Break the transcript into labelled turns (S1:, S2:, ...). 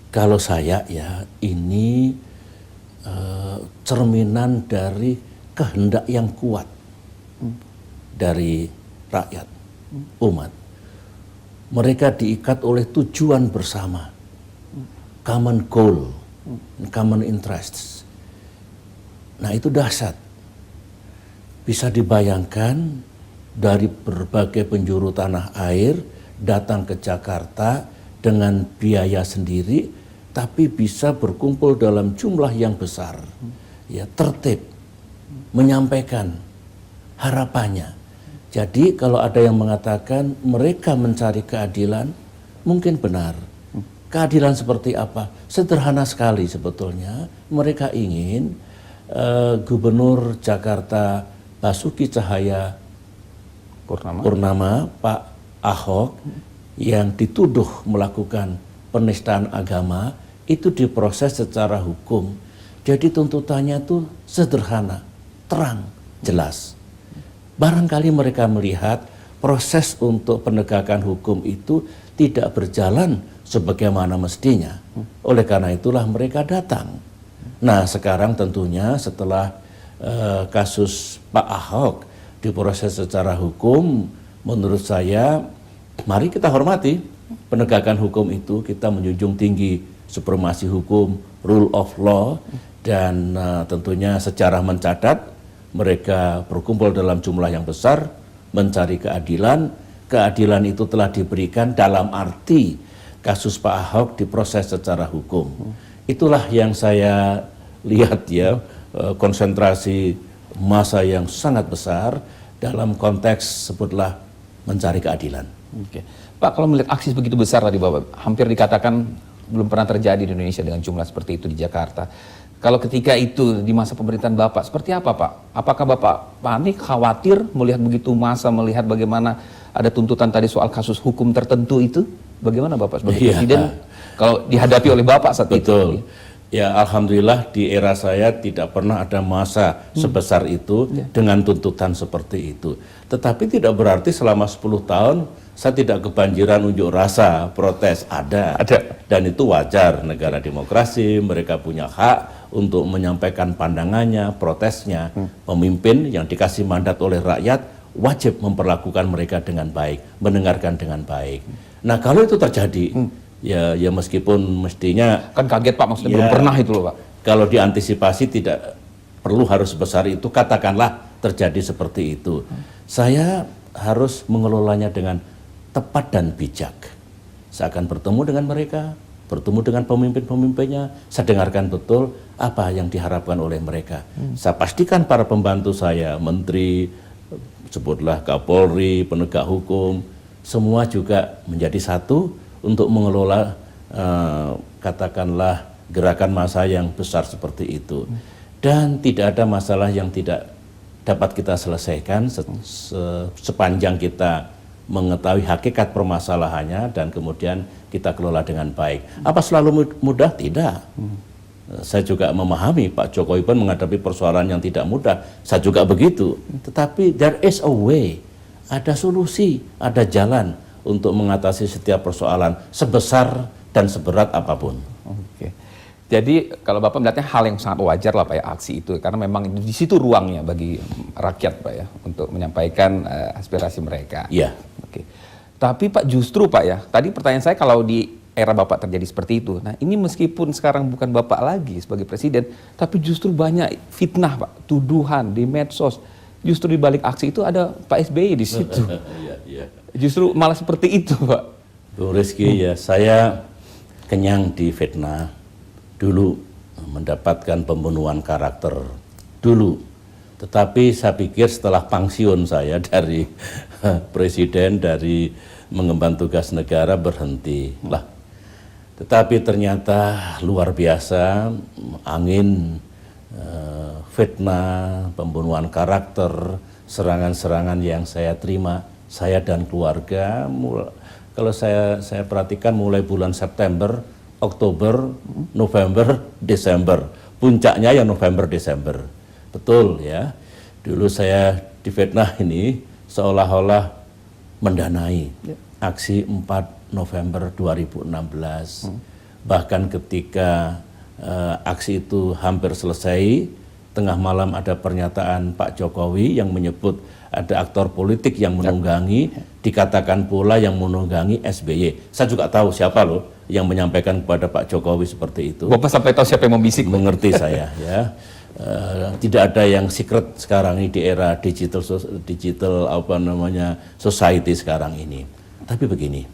S1: Kalau saya ya ini cerminan dari kehendak yang kuat dari rakyat, umat. Mereka diikat oleh tujuan bersama, common goal, common interests. Nah itu dahsyat. Bisa dibayangkan dari berbagai penjuru tanah air datang ke Jakarta dengan biaya sendiri, tapi bisa berkumpul dalam jumlah yang besar, ya tertib, menyampaikan harapannya. Jadi kalau ada yang mengatakan mereka mencari keadilan, mungkin benar. Keadilan seperti apa? Sederhana sekali sebetulnya. Mereka ingin Gubernur Jakarta Basuki Cahaya Purnama, Pak Ahok, yang dituduh melakukan penistaan agama, itu diproses secara hukum. Jadi tuntutannya itu sederhana, terang, jelas. Barangkali mereka melihat proses untuk penegakan hukum itu tidak berjalan sebagaimana mestinya. Oleh karena itulah mereka datang. Nah sekarang tentunya setelah kasus Pak Ahok diproses secara hukum, menurut saya mari kita hormati penegakan hukum itu. Kita menjunjung tinggi supremasi hukum, rule of law, dan tentunya sejarah mencatat mereka berkumpul dalam jumlah yang besar mencari keadilan. Keadilan itu telah diberikan dalam arti kasus Pak Ahok diproses secara hukum. Itulah yang saya lihat ya, konsentrasi massa yang sangat besar dalam konteks sebutlah mencari keadilan.
S2: Oke. Pak, kalau melihat aksi begitu besar tadi Bapak, hampir dikatakan belum pernah terjadi di Indonesia dengan jumlah seperti itu di Jakarta. Kalau ketika itu di masa pemerintahan Bapak, seperti apa Pak? Apakah Bapak panik, khawatir melihat begitu massa, melihat bagaimana ada tuntutan tadi soal kasus hukum tertentu itu? Bagaimana Bapak sebagai presiden kalau dihadapi oleh Bapak saat itu?
S1: Betul. Ya alhamdulillah di era saya tidak pernah ada masa sebesar itu dengan tuntutan seperti itu. Tetapi tidak berarti selama 10 tahun saya tidak kebanjiran unjuk rasa, protes. Ada. Dan itu wajar, negara demokrasi, mereka punya hak untuk menyampaikan pandangannya, protesnya. Pemimpin yang dikasih mandat oleh rakyat wajib memperlakukan mereka dengan baik, mendengarkan dengan baik. Nah kalau itu terjadi, ya meskipun mestinya
S2: kan kaget Pak, maksudnya belum pernah itu loh Pak.
S1: Kalau diantisipasi tidak perlu harus sebesar itu, katakanlah terjadi seperti itu. Saya harus mengelolanya dengan tepat dan bijak. Saya akan bertemu dengan mereka, bertemu dengan pemimpin-pemimpinnya, saya dengarkan betul apa yang diharapkan oleh mereka. Saya pastikan para pembantu saya, menteri, sebutlah Kapolri, penegak hukum, semua juga menjadi satu untuk mengelola katakanlah gerakan massa yang besar seperti itu. Dan tidak ada masalah yang tidak dapat kita selesaikan sepanjang kita mengetahui hakikat permasalahannya dan kemudian kita kelola dengan baik. Apa selalu mudah? Tidak. Saya juga memahami Pak Jokowi pun menghadapi persoalan yang tidak mudah. Saya juga begitu. Tetapi there is a way. Ada solusi, ada jalan untuk mengatasi setiap persoalan sebesar dan seberat apapun.
S2: Oke. Jadi kalau Bapak melihatnya hal yang sangat wajar lah Pak ya, aksi itu, karena memang di situ ruangnya bagi rakyat Pak ya untuk menyampaikan aspirasi mereka.
S1: Iya.
S2: Oke. Tapi Pak justru Pak ya, tadi pertanyaan saya kalau di era Bapak terjadi seperti itu. Nah, ini meskipun sekarang bukan Bapak lagi sebagai presiden, tapi justru banyak fitnah Pak, tuduhan di medsos. Justru di balik aksi itu ada Pak SBY di situ. Justru malah seperti itu Pak.
S1: Bung Rizky, ya saya kenyang di fitnah. Dulu mendapatkan pembunuhan karakter dulu, tetapi saya pikir setelah pensiun saya dari presiden, dari mengemban tugas negara, berhenti lah. Tetapi ternyata luar biasa, angin, fitnah, pembunuhan karakter, serangan-serangan yang saya terima, saya dan keluarga. Kalau saya perhatikan mulai bulan September, Oktober, November, Desember. Puncaknya ya November, Desember. Betul ya. Dulu saya difitnah ini seolah-olah mendanai aksi 4 November 2016. Bahkan ketika aksi itu hampir selesai, tengah malam ada pernyataan Pak Jokowi yang menyebut ada aktor politik yang menunggangi, dikatakan pula yang menunggangi SBY. Saya juga tahu siapa loh yang menyampaikan kepada Pak Jokowi seperti itu.
S2: Bapak sampai tahu siapa yang membisik?
S1: Mengerti saya ya. Tidak ada yang secret sekarang ini di era digital apa namanya society sekarang ini. Tapi begini,